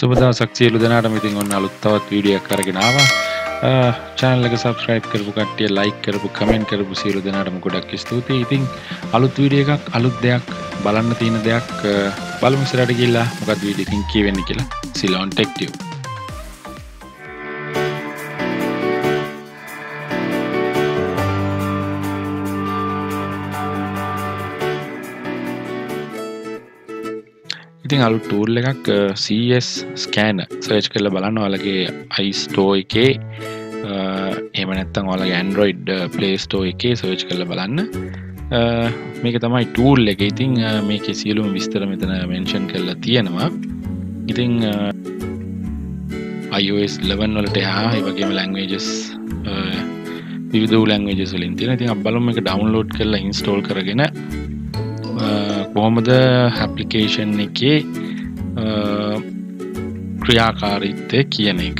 සුබ දවසක් සියලු දෙනාටම. ඉතින් ඔන්න අලුත් තවත් වීඩියෝ එකක් අරගෙන ආවා. channel එක subscribe කරපු කට්ටිය, like කරපු, comment කරපු සියලු දෙනාටම ගොඩක් ස්තුතියි. ඉතින් අලුත් වීඩියෝ එකක්, අලුත් දෙයක්, බලන්න තියෙන දෙයක් බලමු ඉස්සරහට ගිහිල්ලා මොකක්ද වීඩියෝ එකකින් කියවෙන්නේ කියලා. Ceylon Tech Tube. ඉතින් අලුත් tool එකක් CS scanner search කරලා බලන්න ඔයාලගේ iStore එකේ එහෙම නැත්නම් ඔයාලගේ Android Play Store එකේ search කරලා බලන්න. මේක තමයි tool එක. ඉතින් මේකේ සියලුම විස්තර මෙතන mention කරලා තියෙනවා. ඉතින් iOS 11 වලට එහා ඒ වගේම languages විවිධ languages වලින් තියෙනවා. ඉතින් අපි බලමු මේක download කරලා install කරගෙන කොහොමද application එකේ ක්‍රියාකාරීත්වය කියන එක.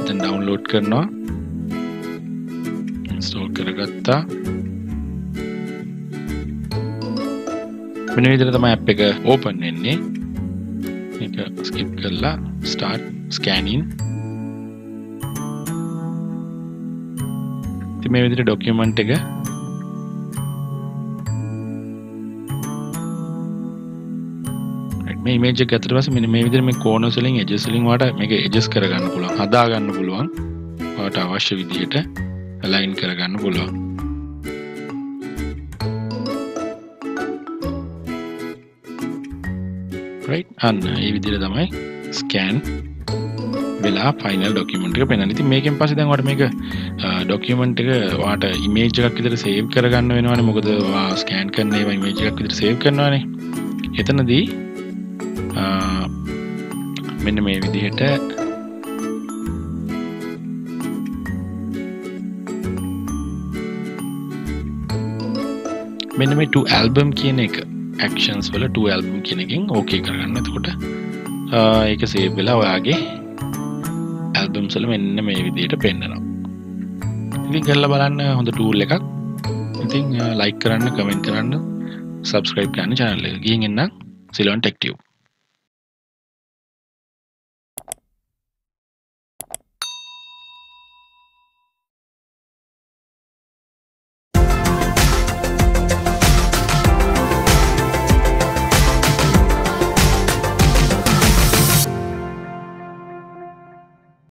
දැන් download කරනවා, install කරගත්තා. මෙන්න විදිහට තමයි app එක open වෙන්නේ. මේක skip කරලා start scanning. ඉතින් මේ විදිහට document එක මේ image එක ගත්තට පස්සේ මෙන්න මේ විදිහට මේ corners වලින් edges වලින් ඔයාලට මේක adjust කරගන්න පුළුවන්, හදා ගන්න පුළුවන්. ඔයාලට අවශ්‍ය විදිහට align කරගන්න පුළුවන්. right, අන්න මේ විදිහට තමයි scan වෙලා final document එක පෙන්වන්නේ. ඉතින් මේකෙන් පස්සේ දැන් ඔයාලට මේක document එක ඔයාලට image එකක් විදිහට save කරගන්න වෙනවානේ. මොකද ඔයා scan කරන ඒවා image එකක් විදිහට save කරනවානේ. එතනදී මෙන්න මේ විදිහට මෙන්න මේ to album කියන එක actions වල to album කියන එකෙන් okay කරගන්න. එතකොට ඒක save වෙලා ඔයාගේ albums වල මෙන්න මේ විදිහට පෙන්නනවා. ඉතින් කරලා බලන්න, හොඳ tool එකක්. ඉතින් like කරන්න, comment කරන්න, subscribe කරන්න channel එක. ගිහින් එන්න Ceylon Tech Tube.